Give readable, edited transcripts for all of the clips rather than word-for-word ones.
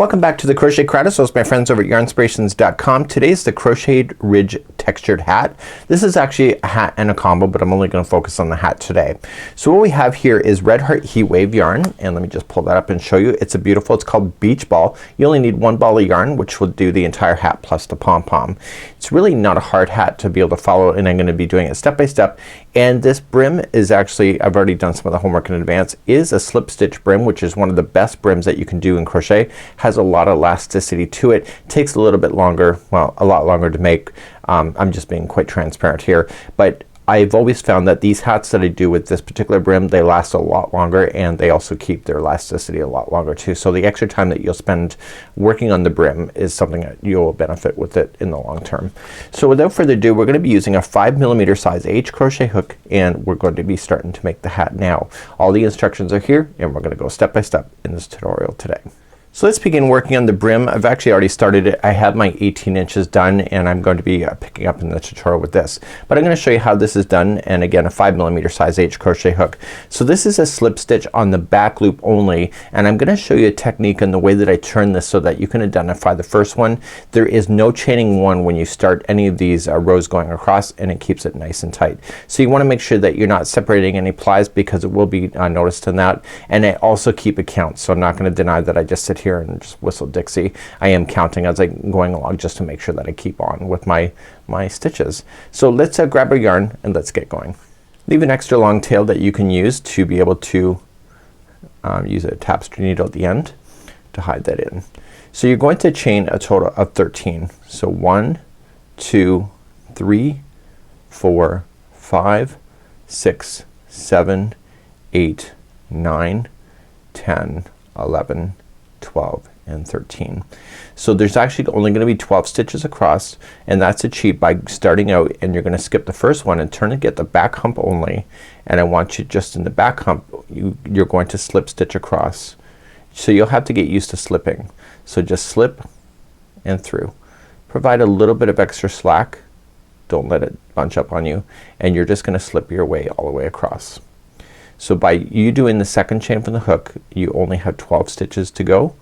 Welcome back to the Crochet Crowd. So it's my friends over at Yarnspirations.com. Today's the crocheted ridge textured hat. This is actually a hat and a combo, but I'm only going to focus on the hat today. So what we have here is Red Heart Heat Wave yarn, and let me just pull that up and show you. It's it's called Beach Ball. You only need one ball of yarn, which will do the entire hat plus the pom-pom. It's really not a hard hat to be able to follow, and I'm going to be doing it step by step. And this brim is actually, I've already done some of the homework in advance, is a slip stitch brim, which is one of the best brims that you can do in crochet. Has a lot of elasticity to it. Takes a little bit longer, well, a lot longer to make. I'm just being quite transparent here, but I've always found that these hats that I do with this particular brim, they last a lot longer, and they also keep their elasticity a lot longer too. So the extra time that you'll spend working on the brim is something that you'll benefit with it in the long term. So without further ado, we're going to be using a 5mm size H crochet hook, and we're going to be starting to make the hat now. All the instructions are here, and we're going to go step by step in this tutorial today. So let's begin working on the brim. I've actually already started it. I have my 18 inches done, and I'm going to be picking up in the tutorial with this. But I'm going to show you how this is done, and again a 5mm size H crochet hook. So this is a slip stitch on the back loop only, and I'm going to show you a technique in the way that I turn this so that you can identify the first one. There is no chaining one when you start any of these rows going across, and it keeps it nice and tight. So you want to make sure that you're not separating any plies, because it will be noticed in that. And I also keep a count, so I'm not going to deny that I just sit here and just whistle Dixie. I am counting as I'm going along just to make sure that I keep on with my stitches. So let's grab our yarn and let's get going. Leave an extra long tail that you can use to be able to use a tapestry needle at the end to hide that in. So you're going to chain a total of 13. So 1, 2, 3, 4, 5, 6, 7, 8, 9, 10, 11, 12, and 13. So there's actually only going to be 12 stitches across, and that's achieved by starting out, and you're going to skip the first one and turn and get the back hump only. And I want you just in the back hump, you're going to slip stitch across. So you'll have to get used to slipping. So just slip and through. Provide a little bit of extra slack. Don't let it bunch up on you, and you're just going to slip your way all the way across. So by you doing the second chain from the hook, you only have 12 stitches to go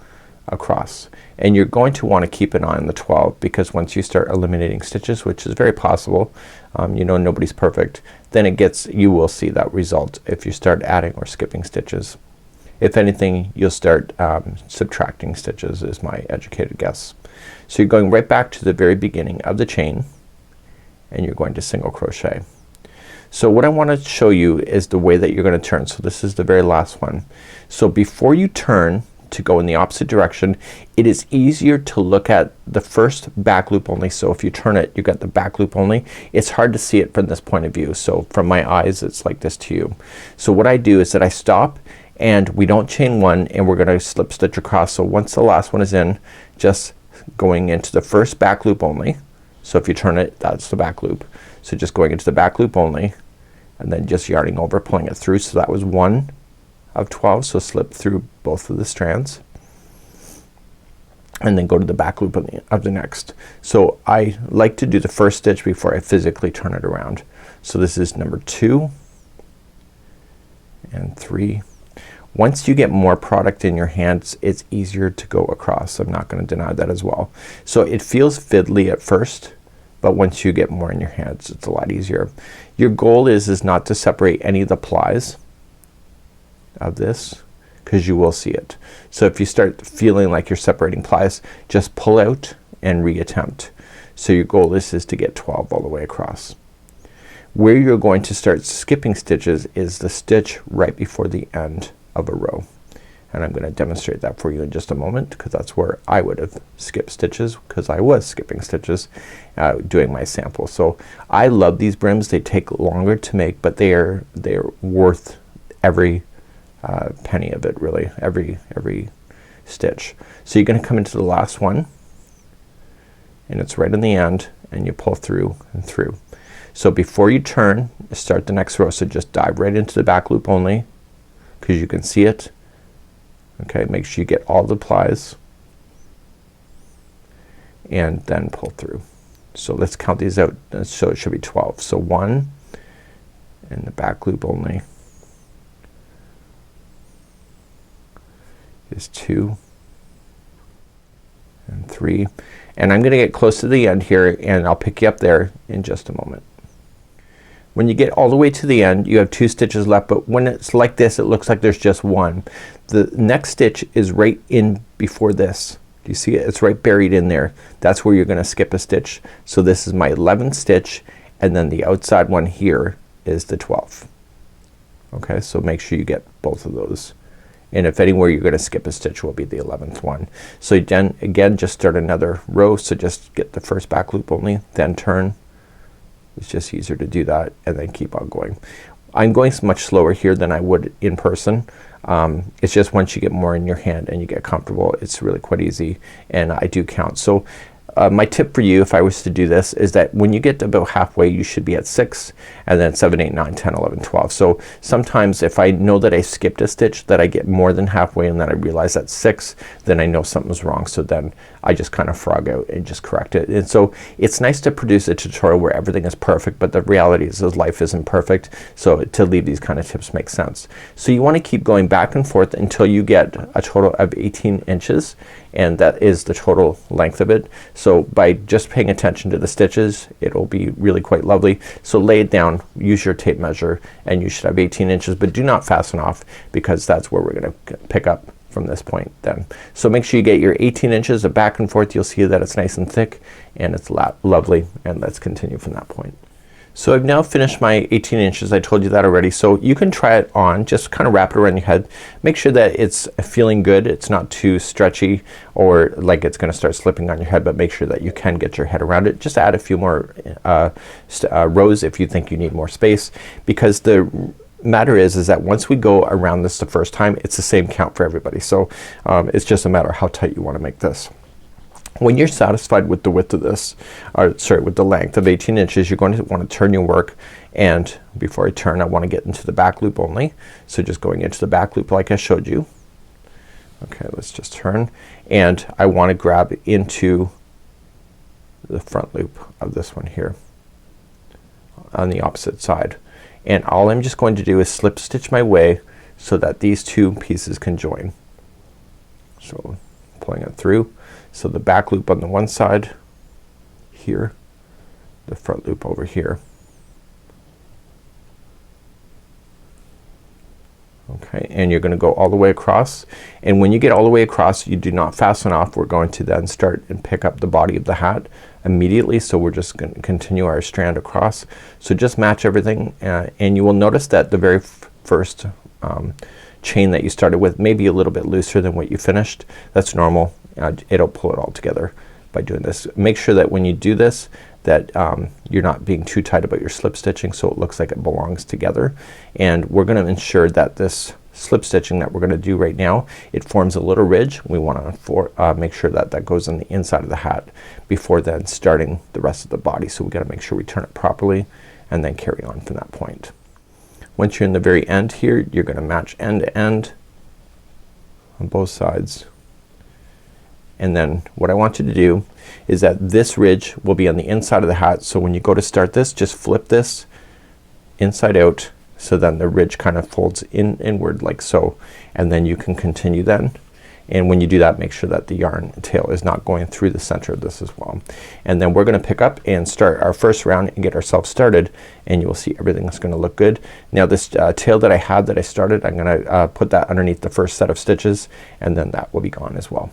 across, and you're going to want to keep an eye on the 12, because once you start eliminating stitches, which is very possible, you know, nobody's perfect, then you will see that result if you start adding or skipping stitches. If anything, you'll start subtracting stitches is my educated guess. So you're going right back to the very beginning of the chain, and you're going to single crochet. So what I want to show you is the way that you're going to turn. So this is the very last one. So before you turn to go in the opposite direction, it is easier to look at the first back loop only. So if you turn it, you got the back loop only. It's hard to see it from this point of view. So from my eyes, it's like this to you. So what I do is that I stop, and we don't chain one, and we're gonna slip stitch across. So once the last one is in, just going into the first back loop only. So if you turn it, that's the back loop. So just going into the back loop only, and then just yarning over, pulling it through. So that was 1 of 12. So slip through both of the strands, and then go to the back loop of the next. So I like to do the first stitch before I physically turn it around. So this is number 2 and 3. Once you get more product in your hands, it's easier to go across. I'm not going to deny that as well. So it feels fiddly at first, but once you get more in your hands, it's a lot easier. Your goal is not to separate any of the plies of this, because you will see it. So if you start feeling like you're separating plies, just pull out and reattempt. So your goal is to get 12 all the way across. Where you're going to start skipping stitches is the stitch right before the end of a row, and I'm going to demonstrate that for you in just a moment, because that's where I would have skipped stitches, because I was skipping stitches doing my sample. So I love these brims. They take longer to make, but they're worth every penny of it, really, every stitch. So you're going to come into the last one, and it's right in the end, and you pull through and through. So before you turn, start the next row. So just dive right into the back loop only, because you can see it. Okay, make sure you get all the plies, and then pull through. So let's count these out. So it should be 12. So 1 in the back loop only is 2, and 3, and I'm gonna get close to the end here and I'll pick you up there in just a moment. When you get all the way to the end you have 2 stitches left, but when it's like this it looks like there's just 1. The next stitch is right in before this. Do you see it? It's right buried in there. That's where you're gonna skip a stitch. So this is my 11th stitch and then the outside one here is the 12th. Okay, so make sure you get both of those. And if anywhere you're gonna skip a stitch will be the 11th one. So then again just start another row. So just get the first back loop only, then turn. It's just easier to do that and then keep on going. I'm going much slower here than I would in person. It's just once you get more in your hand and you get comfortable it's really quite easy, and I do count. So my tip for you if I was to do this is that when you get to about halfway you should be at 6 and then 7, 8, 9, 10, 11, 12. So sometimes if I know that I skipped a stitch that I get more than halfway and then I realize that's 6, then I know something's wrong. So then I just kind of frog out and just correct it. And so it's nice to produce a tutorial where everything is perfect, but the reality is life isn't perfect. So to leave these kind of tips makes sense. So you want to keep going back and forth until you get a total of 18 inches, and that is the total length of it. So by just paying attention to the stitches it'll be really quite lovely. So lay it down, use your tape measure, and you should have 18 inches, but do not fasten off because that's where we're gonna pick up from this point then. So make sure you get your 18 inches of back and forth. You'll see that it's nice and thick and it's lovely, and let's continue from that point. So I've now finished my 18 inches. I told you that already. So you can try it on, just kind of wrap it around your head. Make sure that it's feeling good. It's not too stretchy or like it's gonna start slipping on your head, but make sure that you can get your head around it. Just add a few more rows if you think you need more space, because the matter is that once we go around this the first time it's the same count for everybody. So it's just a matter of how tight you want to make this. When you're satisfied with the width of this, or sorry, with the length of 18 inches, you're going to want to turn your work, and before I turn I want to get into the back loop only. So just going into the back loop like I showed you. Okay, let's just turn, and I want to grab into the front loop of this one here on the opposite side, and all I'm just going to do is slip stitch my way so that these two pieces can join. So pulling it through. So the back loop on the one side here, the front loop over here. Okay, and you're gonna go all the way across, and when you get all the way across you do not fasten off. We're going to then start and pick up the body of the hat immediately. So we're just gonna continue our strand across. So just match everything, and you will notice that the very first chain that you started with may be a little bit looser than what you finished. That's normal. It'll pull it all together by doing this. Make sure that when you do this that you're not being too tight about your slip stitching so it looks like it belongs together. And we're gonna ensure that this slip stitching that we're gonna do right now, it forms a little ridge. We wanna make sure that that goes on the inside of the hat before then starting the rest of the body. So we gotta make sure we turn it properly and then carry on from that point. Once you're in the very end here you're gonna match end to end on both sides. And then what I want you to do is that this ridge will be on the inside of the hat. So when you go to start this, just flip this inside out so then the ridge kind of folds inward like so, and then you can continue then. And when you do that make sure that the yarn tail is not going through the center of this as well. And then we're gonna pick up and start our first round and get ourselves started, and you will see everything's gonna look good. Now this tail that I had that I started, I'm gonna put that underneath the first set of stitches, and then that will be gone as well.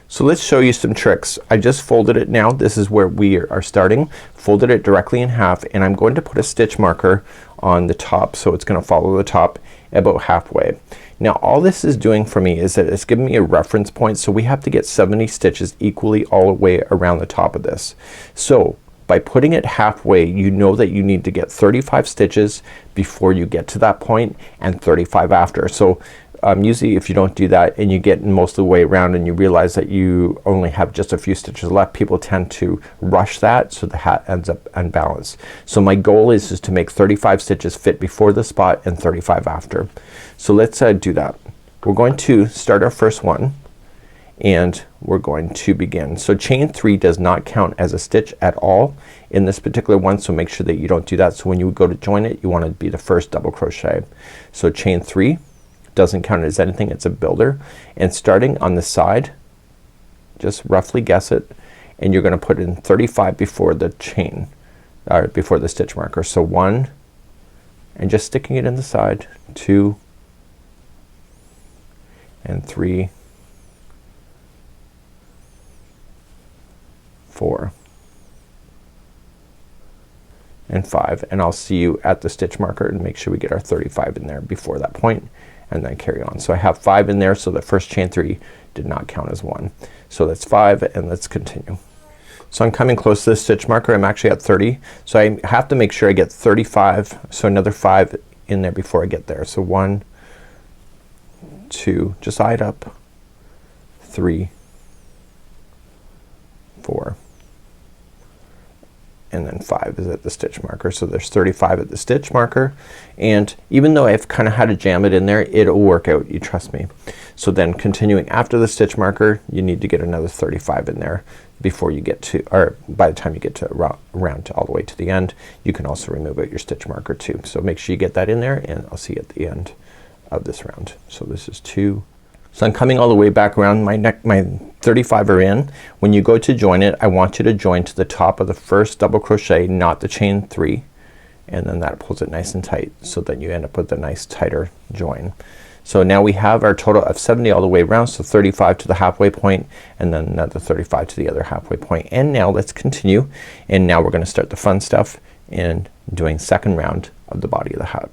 So let's show you some tricks. I just folded it now. This is where we are starting. Folded it directly in half, and I'm going to put a stitch marker on the top so it's gonna follow the top about halfway. Now all this is doing for me is that it's giving me a reference point, so we have to get 70 stitches equally all the way around the top of this. So by putting it halfway you know that you need to get 35 stitches before you get to that point and 35 after. So usually if you don't do that and you get most of the way around and you realize that you only have just a few stitches left, people tend to rush that so the hat ends up unbalanced. So my goal is to make 35 stitches fit before the spot and 35 after. So let's do that. We're going to start our first one and we're going to begin. So chain 3 does not count as a stitch at all in this particular one, so make sure that you don't do that. So when you go to join it you want to be the first double crochet. So chain 3 doesn't count as anything, it's a builder, and starting on the side just roughly guess it, and you're gonna put in 35 before the chain, or before the stitch marker. So 1, and just sticking it in the side, 2 and 3, 4 and 5, and I'll see you at the stitch marker and make sure we get our 35 in there before that point, and then carry on. So I have 5 in there, so the first chain 3 did not count as 1. So that's 5, and let's continue. So I'm coming close to the stitch marker. I'm actually at 30, so I have to make sure I get 35, so another 5 in there before I get there. So 1, 2, just eye it up, 3, 4, and then 5 is at the stitch marker. So there's 35 at the stitch marker, and even though I've kinda had to jam it in there, it'll work out, you trust me. So then continuing after the stitch marker, you need to get another 35 in there before you get to, or by the time you get to round all the way to the end. You can also remove out your stitch marker too. So make sure you get that in there, and I'll see you at the end of this round. So this is 2. So I'm coming all the way back around. My 35 are in. When you go to join it, I want you to join to the top of the first double crochet, not the chain 3, and then that pulls it nice and tight, so that you end up with a nice tighter join. So now we have our total of 70 all the way around, so 35 to the halfway point, and then another 35 to the other halfway point. And now let's continue, and now we're gonna start the fun stuff in doing second round of the body of the hat.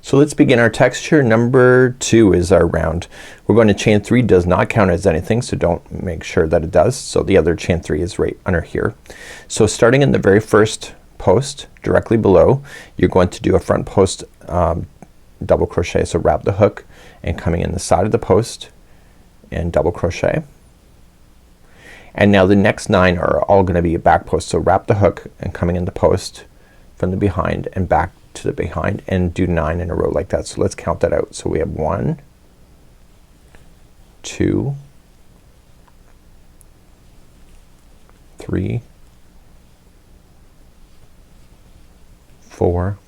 So let's begin our texture. Number 2 is our round. We're going to chain 3, does not count as anything, so don't make sure that it does. So the other chain 3 is right under here. So starting in the very first post directly below, you're going to do a front post double crochet. So wrap the hook and coming in the side of the post and double crochet. And now the next 9 are all gonna be a back post. So wrap the hook and coming in the post from the behind and back to the behind, and do 9 in a row like that. So let's count that out. So we have 1, 2, 3, 4,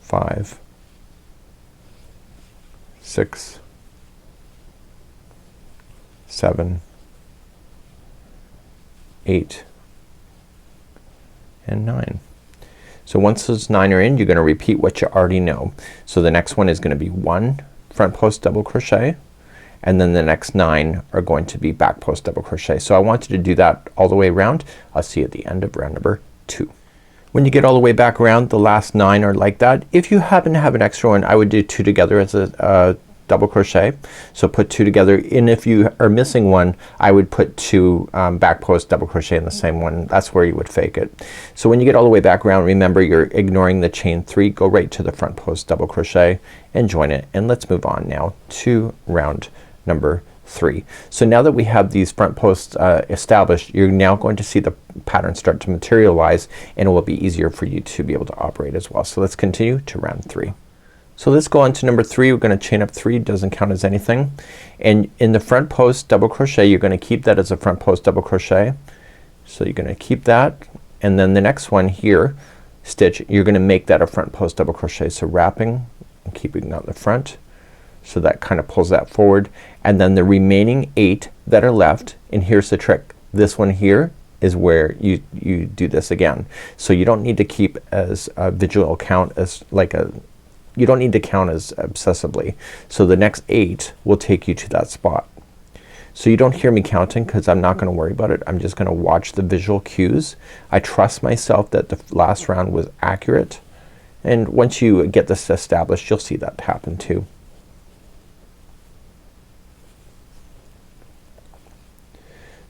5, 6, 7, 8, and 9. So once those 9 are in, you're gonna repeat what you already know. So the next one is gonna be 1 front post double crochet, and then the next 9 are going to be back post double crochet. So I want you to do that all the way around. I'll see you at the end of round number 2. When you get all the way back around, the last 9 are like that. If you happen to have an extra one, I would do 2 together as a double crochet. So put 2 together, and if you are missing one, I would put 2 back post double crochet in the same one. That's where you would fake it. So when you get all the way back around, remember you're ignoring the chain 3. Go right to the front post double crochet and join it, and let's move on now to round number 3. So now that we have these front posts established, you're now going to see the pattern start to materialize, and it will be easier for you to be able to operate as well. So let's continue to round 3. So let's go on to number 3. We're gonna chain up 3, doesn't count as anything, and in the front post double crochet you're gonna keep that as a front post double crochet. So you're gonna keep that, and then the next one here, stitch, you're gonna make that a front post double crochet. So wrapping and keeping that in the front, so that kind of pulls that forward, and then the remaining 8 that are left, and here's the trick, this one here is where you do this again. So you don't need to keep as a visual count as like a, you don't need to count as obsessively. So the next 8 will take you to that spot. So you don't hear me counting because I'm not gonna worry about it. I'm just gonna watch the visual cues. I trust myself that the last round was accurate, and once you get this established, you'll see that happen too.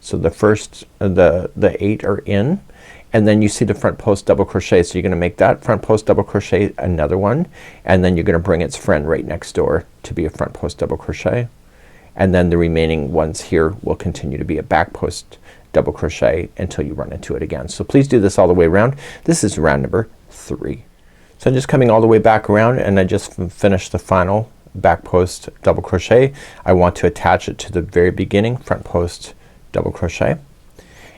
So the first the 8 are in, and then you see the front post double crochet. So you're gonna make that front post double crochet another one, and then you're gonna bring its friend right next door to be a front post double crochet, and then the remaining ones here will continue to be a back post double crochet until you run into it again. So please do this all the way around. This is round number 3. So I'm just coming all the way back around, and I just finished the final back post double crochet. I want to attach it to the very beginning front post double crochet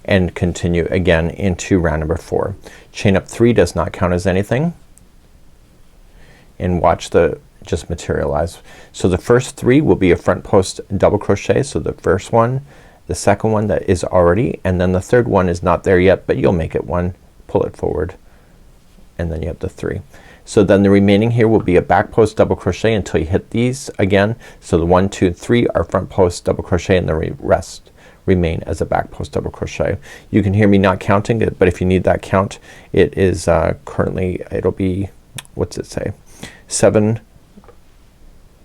and continue again into round number 4. Chain up 3, does not count as anything, and watch the just materialize. So the first 3 will be a front post double crochet. So the first one, the second one that is already, and then the third one is not there yet, but you'll make it 1, pull it forward, and then you have the 3. So then the remaining here will be a back post double crochet until you hit these again. So the 1, 2, 3 are front post double crochet, and the rest remain as a back post double crochet. You can hear me not counting it, but if you need that count, it is currently, it'll be, what's it say, 7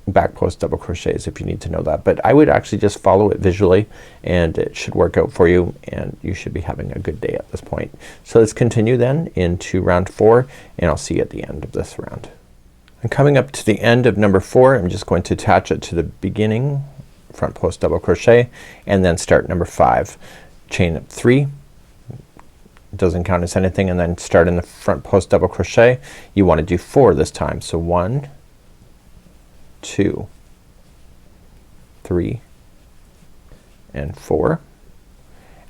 back post double crochets if you need to know that. But I would actually just follow it visually and it should work out for you, and you should be having a good day at this point. So let's continue then into round 4, and I'll see you at the end of this round. I'm coming up to the end of number 4. I'm just going to attach it to the beginning front post double crochet and then start number 5. Chain up 3, doesn't count as anything, and then start in the front post double crochet. You want to do 4 this time. So 1, 2, 3, and 4,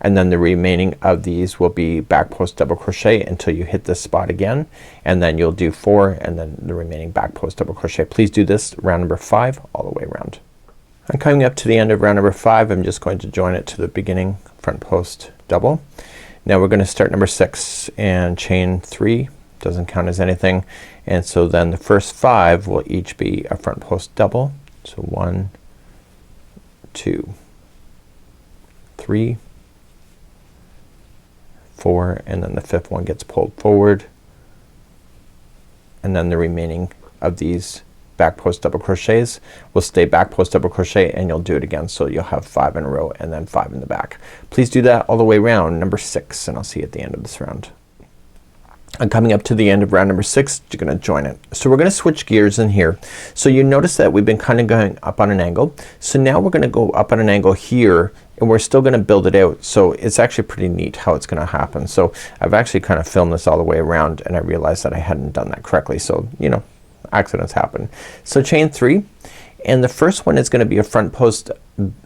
and then the remaining of these will be back post double crochet until you hit this spot again, and then you'll do 4 and then the remaining back post double crochet. Please do this round number 5 all the way around. I'm coming up to the end of round number 5. I'm just going to join it to the beginning front post double. Now we're going to start number 6 and chain 3, doesn't count as anything, and so then the first 5 will each be a front post double. So 1, 2, 3, 4, and then the 5th one gets pulled forward, and then the remaining of these back post double crochets will stay back post double crochet, and you'll do it again. So you'll have 5 in a row and then 5 in the back. Please do that all the way around number 6, and I'll see you at the end of this round. I'm coming up to the end of round number 6. You're gonna join it. So we're gonna switch gears in here. So you notice that we've been kind of going up on an angle. So now we're gonna go up on an angle here, and we're still gonna build it out. So it's actually pretty neat how it's gonna happen. So I've actually kind of filmed this all the way around, and I realized that I hadn't done that correctly. So you know, accidents happen. So chain 3, and the first one is gonna be a front post,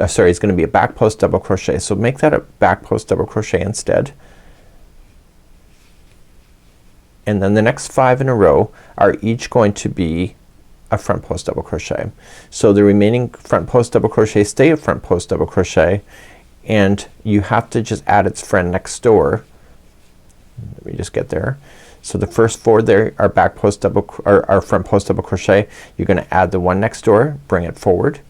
sorry, it's gonna be a back post double crochet. So make that a back post double crochet instead. And then the next 5 in a row are each going to be a front post double crochet. So the remaining front post double crochet stay a front post double crochet, and you have to just add its friend next door. Let me just get there. So the first 4 there are back post double are front post double crochet. You're gonna add the one next door, bring it forward,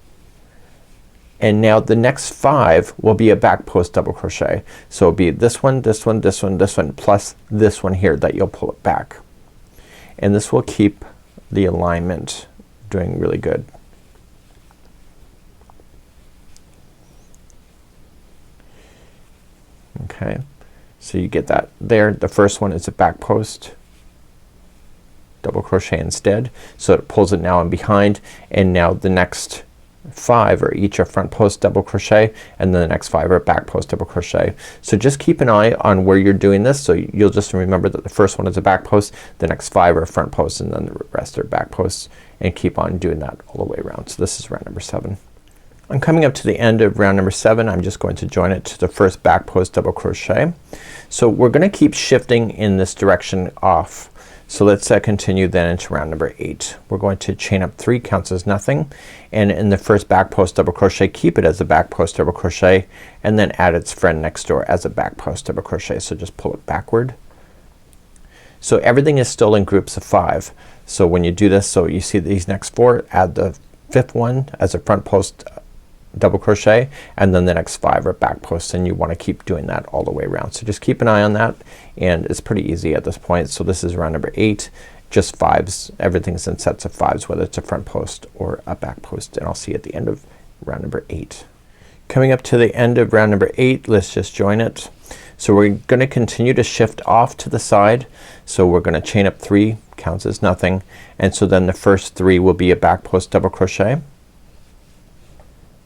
and now the next 5 will be a back post double crochet. So it'll be this one, this one, this one, this one, plus this one here that you'll pull it back, and this will keep the alignment doing really good. Okay, so you get that there. The first one is a back post double crochet instead, so it pulls it now in behind, and now the next 5 are each a front post double crochet, and then the next 5 are back post double crochet. So just keep an eye on where you're doing this, so you'll just remember that the first one is a back post, the next 5 are front posts, and then the rest are back posts, and keep on doing that all the way around. So this is round number 7. I'm coming up to the end of round number 7. I'm just going to join it to the first back post double crochet. So we're gonna keep shifting in this direction off. So let's continue then into round number 8. We're going to chain up 3, counts as nothing, and in the first back post double crochet keep it as a back post double crochet, and then add its friend next door as a back post double crochet. So just pull it backward. So everything is still in groups of 5. So when you do this, so you see these next 4, add the 5th one as a front post double crochet, and then the next 5 are back posts, and you want to keep doing that all the way around. So just keep an eye on that, and it's pretty easy at this point. So this is round number 8, just 5s. Everything's in sets of 5s, whether it's a front post or a back post, and I'll see you at the end of round number 8. Coming up to the end of round number 8, let's just join it. So we're gonna continue to shift off to the side. So we're gonna chain up 3, counts as nothing, and so then the first 3 will be a back post double crochet.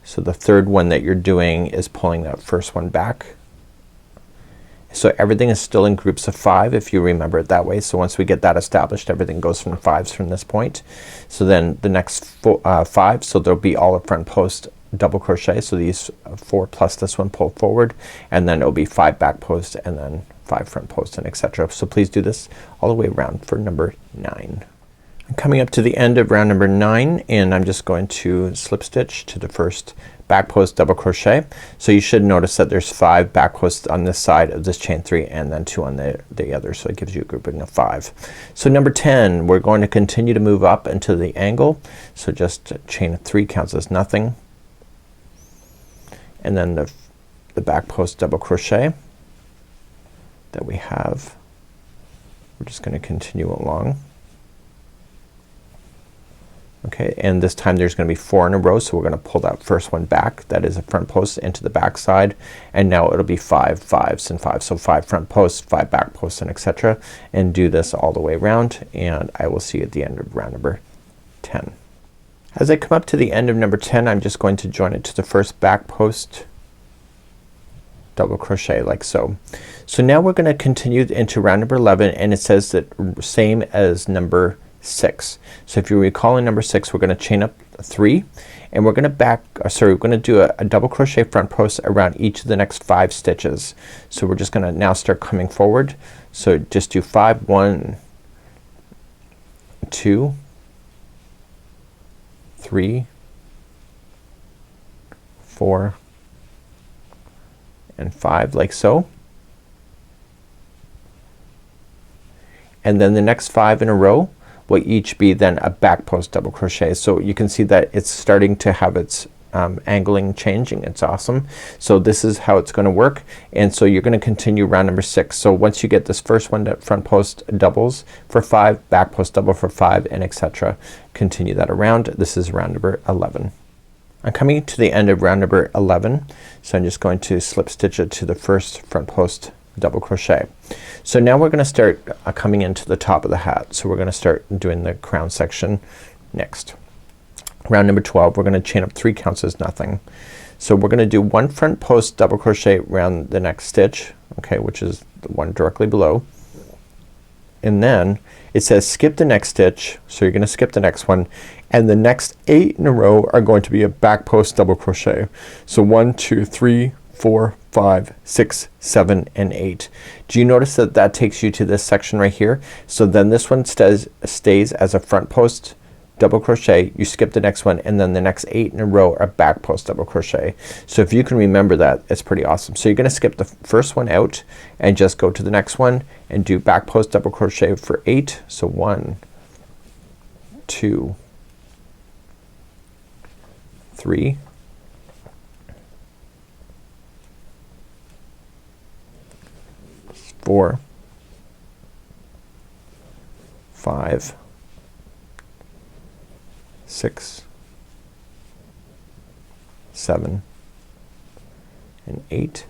So the third one that you're doing is pulling that first one back. So everything is still in groups of 5 if you remember it that way. So once we get that established, everything goes from 5s from this point. So then the next 5, so there'll be all a front post double crochet. So these 4 plus this one pull forward, and then it'll be 5 back posts, and then 5 front posts, and etc. So please do this all the way around for number 9. Coming up to the end of round number 9, and I'm just going to slip stitch to the first back post double crochet. So you should notice that there's 5 back posts on this side of this chain 3 and then 2 on the other, so it gives you a grouping of 5. So number 10, we're going to continue to move up into the angle, so just chain 3 counts as nothing, and then the back post double crochet that we have, we're just going to continue along. Okay, and this time there's gonna be 4 in a row, so we're gonna pull that first one back, that is a front post, into the back side, and now it'll be 5 5s and 5. So 5 front posts, 5 back posts, and etc. And do this all the way around, and I will see you at the end of round number 10. As I come up to the end of number 10, I'm just going to join it to the first back post double crochet like so. So now we're gonna continue into round number 11, and it says that same as number 6. So if you recall in number 6, we're gonna chain up 3, and we're gonna we're gonna do a double crochet front post around each of the next 5 stitches. So we're just gonna now start coming forward. So just do 5, 1, 2, 3, 4, and 5 like so. And then the next 5 in a row will each be then a back post double crochet. So you can see that it's starting to have its angling changing. It's awesome. So this is how it's gonna work, and so you're gonna continue round number 6. So once you get this first one, that front post doubles for 5, back post double for 5, and etc. Continue that around. This is round number 11. I'm coming to the end of round number 11, so I'm just going to slip stitch it to the first front post double crochet. So now we're gonna start coming into the top of the hat. So we're gonna start doing the crown section next. Round number 12, we're gonna chain up 3 counts as nothing. So we're gonna do 1 front post double crochet around the next stitch, okay, which is the one directly below, and then it says skip the next stitch, so you're gonna skip the next one, and the next 8 in a row are going to be a back post double crochet. So 1 2 3 4 5 6 7 and 8. Do you notice that that takes you to this section right here? So then this one stays as a front post double crochet, you skip the next one, and then the next 8 in a row are back post double crochet. So if you can remember that, it's pretty awesome. So you're gonna skip the first one out and just go to the next one and do back post double crochet for 8. So 1 2 3 4 5 6 7 and 8,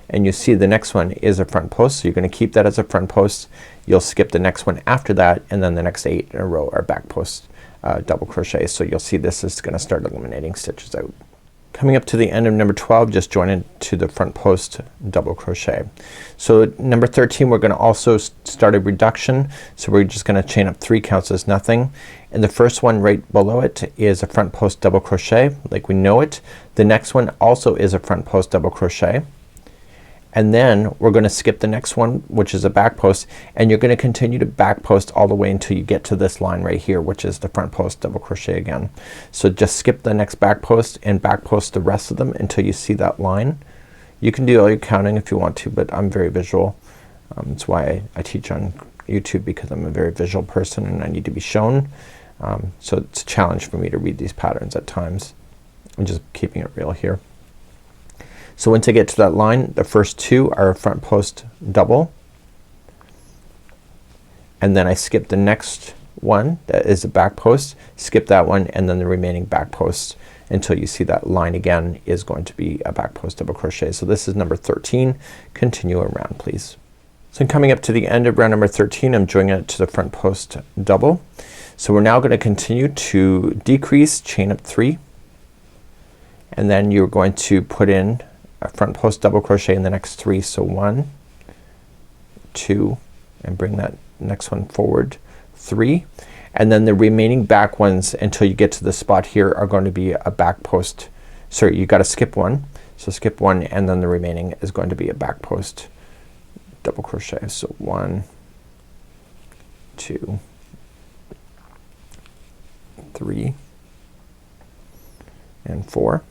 and you see the next one is a front post, so you're gonna keep that as a front post. You'll skip the next one after that, and then the next 8 in a row are back post double crochet. So you'll see this is gonna start eliminating stitches out. Coming up to the end of number 12, just join it to the front post double crochet. So number 13, we're gonna also start a reduction. So we're just gonna chain up 3 counts as nothing, and the first one right below it is a front post double crochet like we know it. The next one also is a front post double crochet, and then we're gonna skip the next one, which is a back post, and you're gonna continue to back post all the way until you get to this line right here, which is the front post double crochet again. So just skip the next back post and back post the rest of them until you see that line. You can do all your counting if you want to, but I'm very visual. That's why I teach on YouTube, because I'm a very visual person and I need to be shown. So it's a challenge for me to read these patterns at times. I'm just keeping it real here. So once I get to that line, the first 2 are a front post double, and then I skip the next one that is a back post, skip that one, and then the remaining back posts until you see that line again is going to be a back post double crochet. So this is number 13. Continue around, please. So I'm coming up to the end of round number 13. I'm joining it to the front post double. So we're now gonna continue to decrease, chain up 3, and then you're going to put in a front post double crochet in the next 3. So 1 2, and bring that next one forward, 3, and then the remaining back ones until you get to the spot here are going to be a back post. Sorry, you gotta skip one. So skip one, and then the remaining is going to be a back post double crochet. So 1 2 3 and 4.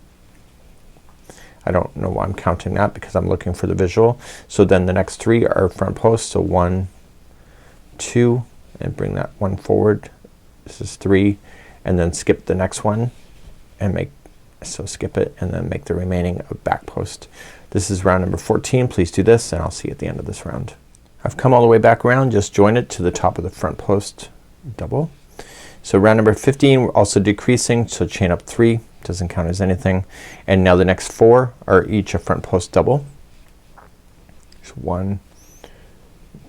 I don't know why I'm counting that because I'm looking for the visual. So then the next 3 are front posts. So 1, 2, and bring that one forward. This is 3, and then skip the next one and make, so skip it and then make the remaining a back post. This is round number 14. Please do this and I'll see you at the end of this round. I've come all the way back around, just join it to the top of the front post double. So round number 15 we're also decreasing, so chain up 3, doesn't count as anything, and now the next 4 are each a front post double. So 1,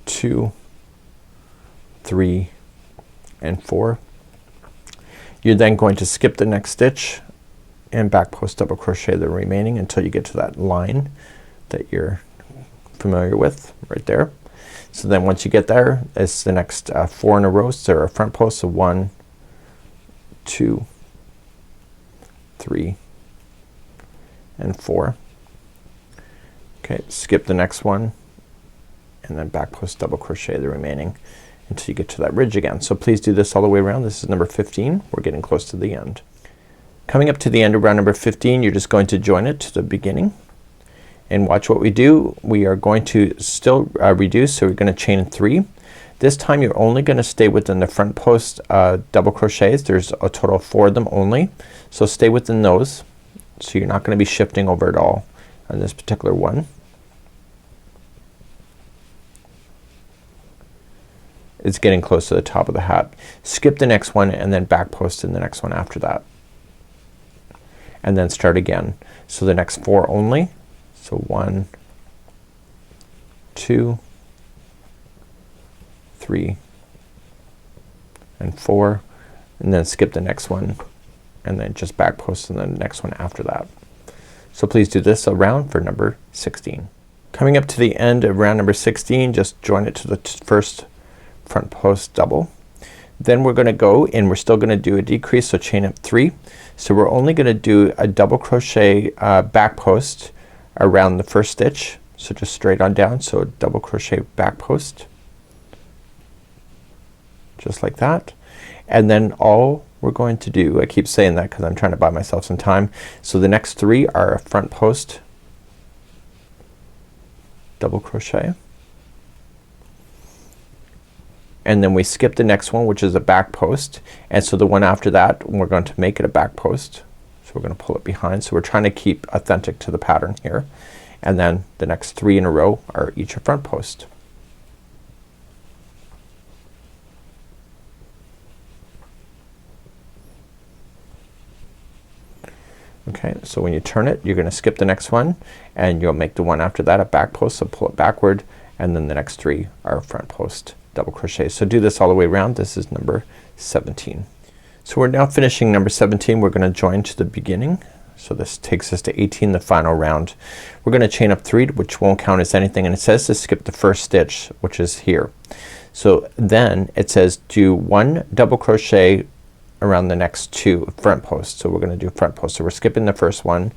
2, 3 and 4. You're then going to skip the next stitch and back post double crochet the remaining until you get to that line that you're familiar with right there. So then once you get there, it's the next 4 in a row. So there are front posts of 1, 2, 3 and 4. Okay, skip the next one and then back post double crochet the remaining until you get to that ridge again. So please do this all the way around. This is number 15. We're getting close to the end. Coming up to the end of round number 15, you're just going to join it to the beginning and watch what we do. We are going to still reduce, so we're going to chain 3. This time you're only going to stay within the front post double crochets. There's a total of 4 of them only, so stay within those. So you're not going to be shifting over at all on this particular one. It's getting close to the top of the hat. Skip the next one and then back post in the next one after that, and then start again. So the next 4 only. So 1, 2, 3 and 4, and then skip the next one and then just back post in the next one after that. So please do this around for number 16. Coming up to the end of round number 16, just join it to the first front post double. Then we're gonna go and we're still gonna do a decrease, so chain up 3. So we're only gonna do a double crochet back post around the first stitch, so just straight on down. So double crochet back post just like that, and then all we're going to do, I keep saying that because I'm trying to buy myself some time, so the next 3 are a front post double crochet, and then we skip the next one which is a back post, and so the one after that we're going to make it a back post, so we're going to pull it behind. So we're trying to keep authentic to the pattern here, and then the next 3 in a row are each a front post. Okay, so when you turn it, you're gonna skip the next one and you'll make the one after that a back post, so pull it backward, and then the next 3 are front post double crochet. So do this all the way around. This is number 17. So we're now finishing number 17. We're gonna join to the beginning. So this takes us to 18, the final round. We're gonna chain up 3, which won't count as anything, and it says to skip the first stitch, which is here. So then it says do 1 double crochet around the next 2 front posts. So we're gonna do front post. So we're skipping the first one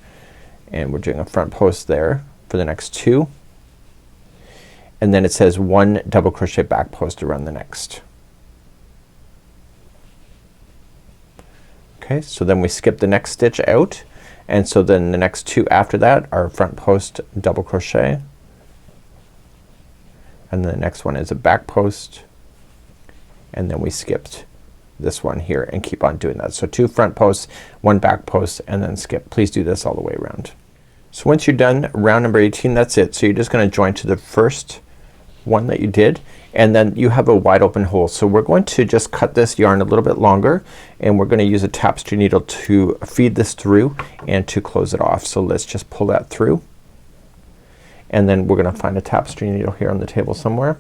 and we're doing a front post there for the next 2, and then it says 1 double crochet back post around the next. Okay, so then we skip the next stitch out, and so then the next 2 after that are front post double crochet, and the next one is a back post, and then we skipped this one here and keep on doing that. So 2 front posts, 1 back post, and then skip. Please do this all the way around. So once you're done round number 18, that's it. So you're just gonna join to the first one that you did, and then you have a wide open hole. So we're going to just cut this yarn a little bit longer, and we're gonna use a tapestry needle to feed this through and to close it off. So let's just pull that through, and then we're gonna find a tapestry needle here on the table somewhere.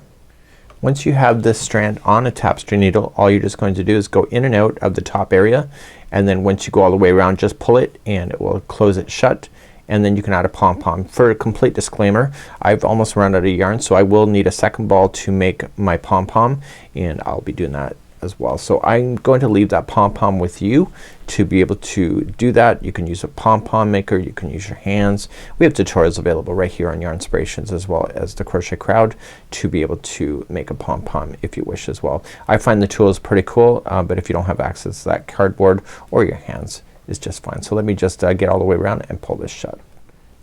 Once you have this strand on a tapestry needle, all you're just going to do is go in and out of the top area, and then once you go all the way around, just pull it and it will close it shut, and then you can add a pom-pom. For a complete disclaimer, I've almost run out of yarn, so I will need a second ball to make my pom-pom, and I'll be doing that as well. So I'm going to leave that pom-pom with you to be able to do that. You can use a pom-pom maker, you can use your hands. We have tutorials available right here on Yarnspirations as well as the Crochet Crowd to be able to make a pom-pom if you wish as well. I find the tools pretty cool, but if you don't have access to that, cardboard or your hands is just fine. So let me just get all the way around and pull this shut.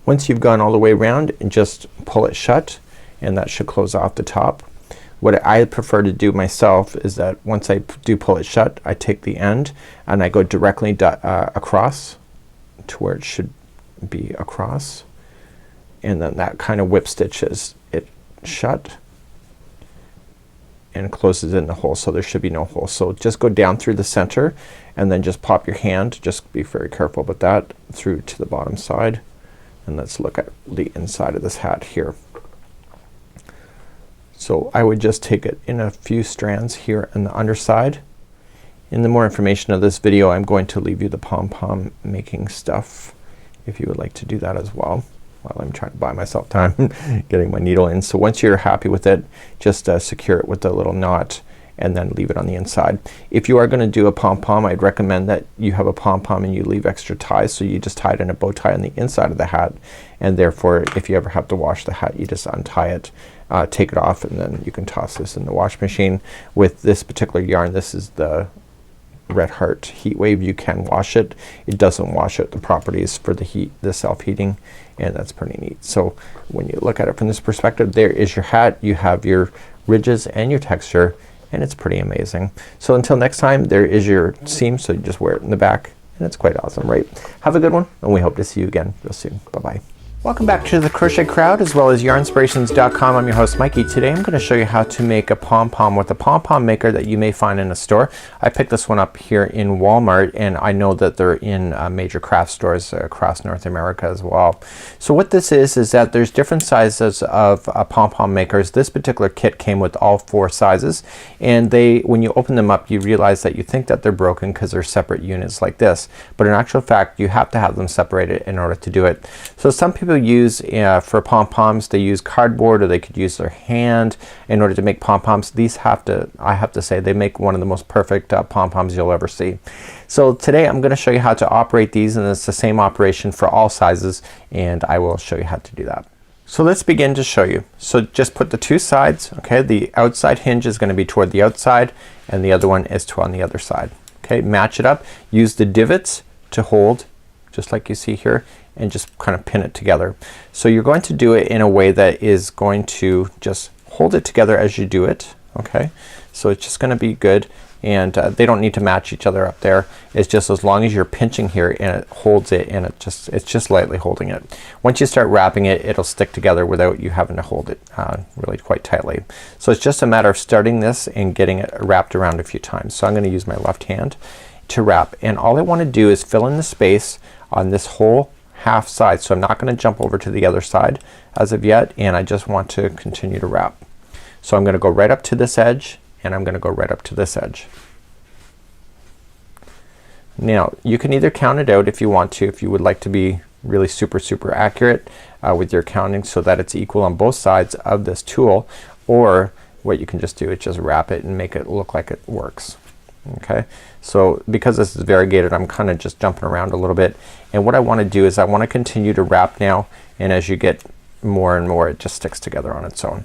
Once you've gone all the way around, just pull it shut and that should close off the top. What I prefer to do myself is that once I do pull it shut, I take the end and I go directly across to where it should be across, and then that kind of whip stitches it shut and closes in the hole, so there should be no hole. So just go down through the center and then just pop your hand, just be very careful with that, through to the bottom side. And let's look at the inside of this hat here. So I would just take it in a few strands here on the underside. In the more information of this video, I'm going to leave you the pom-pom making stuff if you would like to do that as well, while I'm trying to buy myself time getting my needle in. So once you're happy with it, just secure it with a little knot and then leave it on the inside. If you are gonna do a pom-pom, I'd recommend that you have a pom-pom and you leave extra ties, so you just tie it in a bow tie on the inside of the hat, and therefore if you ever have to wash the hat, you just untie it, take it off, and then you can toss this in the wash machine. With this particular yarn, this is the Red Heart Heat Wave. You can wash it. It doesn't wash out the properties for the heat, the self-heating, and that's pretty neat. So when you look at it from this perspective, there is your hat. You have your ridges and your texture, and it's pretty amazing. So until next time, there is your seam, so you just wear it in the back and it's quite awesome, right? Have a good one, and we hope to see you again real soon. Bye bye. Welcome back to the Crochet Crowd as well as Yarnspirations.com. I'm your host Mikey. Today I'm going to show you how to make a pom-pom with a pom-pom maker that you may find in a store. I picked this one up here in Walmart, and I know that they're in major craft stores across North America as well. So what this is that there's different sizes of pom-pom makers. This particular kit came with all 4 sizes, and when you open them up, you realize that you think that they're broken because they're separate units like this, but in actual fact you have to have them separated in order to do it. So some people use for pom-poms, they use cardboard, or they could use their hand in order to make pom-poms. These I have to say, they make one of the most perfect pom-poms you'll ever see. So today I'm gonna show you how to operate these, and it's the same operation for all sizes, and I will show you how to do that. So let's begin to show you. So just put the 2 sides, okay? The outside hinge is gonna be toward the outside and the other one is on the other side. Okay, match it up. Use the divots to hold, just like you see here, and just kind of pin it together. So you're going to do it in a way that is going to just hold it together as you do it. Okay, so it's just gonna be good, and they don't need to match each other up there. It's just as long as you're pinching here and it holds it, and it's just lightly holding it. Once you start wrapping it, it'll stick together without you having to hold it really quite tightly. So it's just a matter of starting this and getting it wrapped around a few times. So I'm gonna use my left hand to wrap, and all I want to do is fill in the space on this whole half side. So I'm not gonna jump over to the other side as of yet, and I just want to continue to wrap. So I'm gonna go right up to this edge, and I'm gonna go right up to this edge. Now you can either count it out if you want to, if you would like to be really super accurate with your counting so that it's equal on both sides of this tool, or what you can just do is just wrap it and make it look like it works. Okay, so because this is variegated, I'm kind of just jumping around a little bit, and what I want to do is I want to continue to wrap now, and as you get more and more, it just sticks together on its own.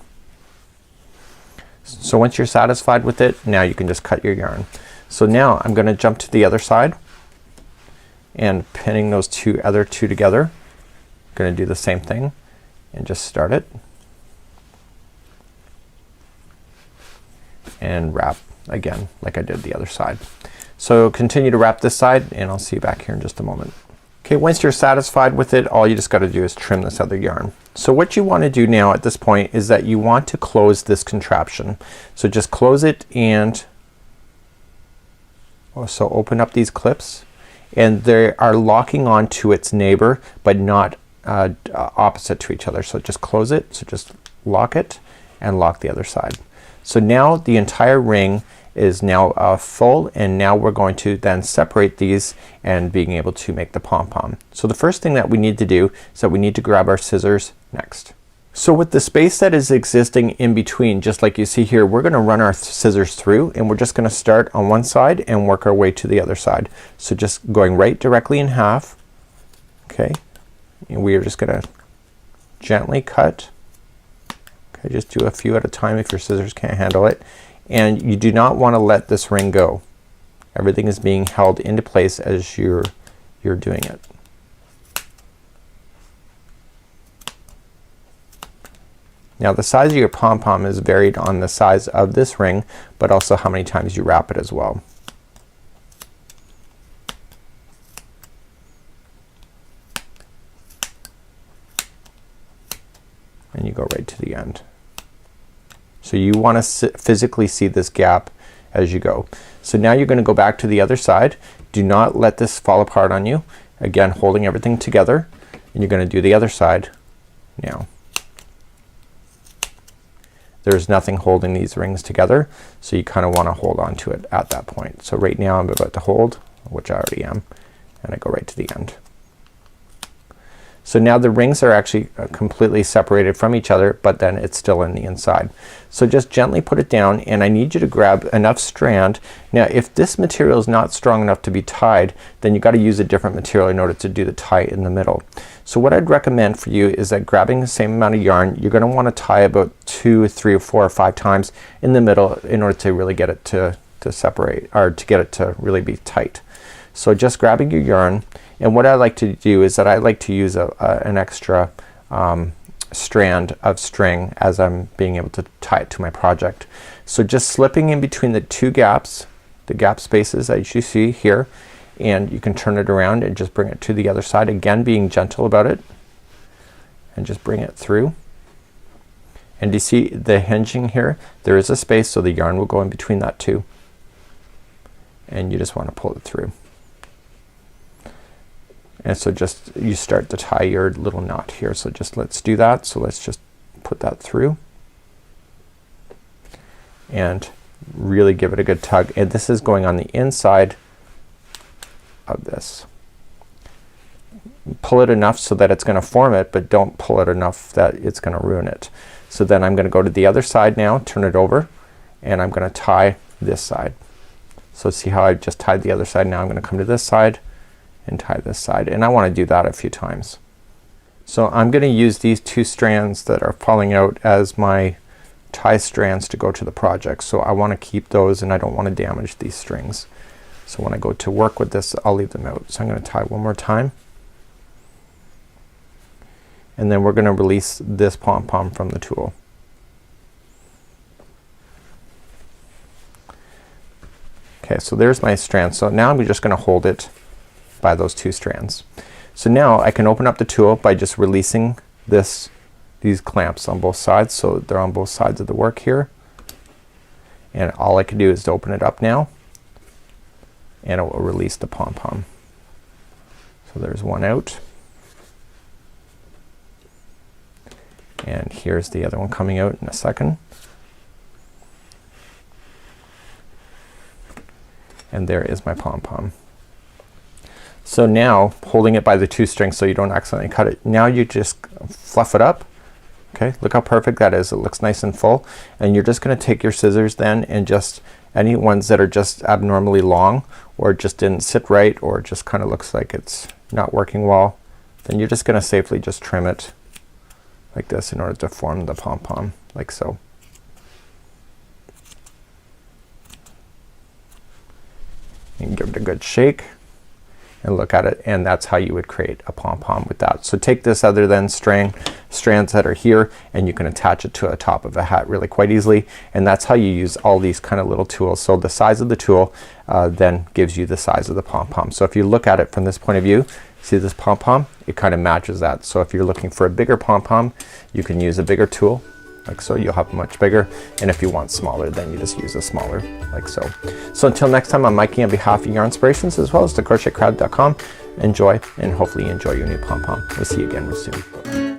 So once you're satisfied with it, now you can just cut your yarn. So now I'm gonna jump to the other side and pinning those other two together. I'm gonna do the same thing and just start it and wrap again like I did the other side. So continue to wrap this side, and I'll see you back here in just a moment. Okay, once you're satisfied with it, all you just got to do is trim this other yarn. So what you want to do now at this point is that you want to close this contraption. So just close it, and also open up these clips, and they are locking on to its neighbor but not opposite to each other. So just close it, so just lock it and lock the other side. So now the entire ring is now full, and now we're going to then separate these and being able to make the pom-pom. So the first thing that we need to do is that we need to grab our scissors next. So with the space that is existing in between, just like you see here, we're gonna run our scissors through and we're just gonna start on one side and work our way to the other side. So just going right directly in half, okay, and we are just gonna gently cut. Okay, just do a few at a time if your scissors can't handle it. And you do not want to let this ring go. Everything is being held into place as you're doing it. Now the size of your pom-pom is varied on the size of this ring, but also how many times you wrap it as well. And you go right to the end. So you want to physically see this gap as you go. So now you're gonna go back to the other side. Do not let this fall apart on you. Again, holding everything together, and you're gonna do the other side now. There's nothing holding these rings together, so you kind of want to hold on to it at that point. So right now I'm about to hold, which I already am, and I go right to the end. So now the rings are actually completely separated from each other, but then it's still in the inside. So just gently put it down, and I need you to grab enough strand. Now if this material is not strong enough to be tied, then you got to use a different material in order to do the tie in the middle. So what I'd recommend for you is that grabbing the same amount of yarn, you're gonna want to tie about 2 or 3 or 4 or 5 times in the middle in order to really get it to separate, or to get it to really be tight. So just grabbing your yarn, and what I like to do is that I like to use an extra strand of string as I'm being able to tie it to my project. So just slipping in between the two gaps, the gap spaces as you see here, and you can turn it around and just bring it to the other side, again being gentle about it, and just bring it through. And do you see the hinging here? There is a space, so the yarn will go in between that too, and you just want to pull it through. And so just you start to tie your little knot here. So just let's do that. So let's just put that through and really give it a good tug, and this is going on the inside of this. Pull it enough so that it's gonna form it, but don't pull it enough that it's gonna ruin it. So then I'm gonna go to the other side now, turn it over, and I'm gonna tie this side. So see how I just tied the other side? Now I'm gonna come to this side and tie this side, and I want to do that a few times. So I'm gonna use these 2 strands that are falling out as my tie strands to go to the project. So I want to keep those, and I don't want to damage these strings. So when I go to work with this, I'll leave them out. So I'm gonna tie one more time, and then we're gonna release this pom-pom from the tool. Okay, so there's my strand. So now I'm just gonna hold it by those 2 strands. So now I can open up the tool by just releasing these clamps on both sides, so they're on both sides of the work here, and all I can do is to open it up now, and it will release the pom-pom. So there's one out, and here's the other one coming out in a second, and there is my pom-pom. So now holding it by the 2 strings so you don't accidentally cut it, now you just fluff it up. Okay, look how perfect that is. It looks nice and full, and you're just gonna take your scissors then and just any ones that are just abnormally long or just didn't sit right or just kinda looks like it's not working well, then you're just gonna safely just trim it like this in order to form the pom-pom, like so. You can give it a good shake and look at it, and that's how you would create a pom-pom with that. So take this other than strands that are here, and you can attach it to the top of a hat really quite easily, and that's how you use all these kind of little tools. So the size of the tool then gives you the size of the pom-pom. So if you look at it from this point of view, see this pom-pom? It kind of matches that. So if you're looking for a bigger pom-pom, you can use a bigger tool like so. You'll have much bigger, and if you want smaller, then you just use a smaller like so. So until next time, I'm Mikey on behalf of Yarnspirations as well as the crochetcrowd.com. Enjoy, and hopefully you enjoy your new pom-pom. We'll see you again real soon.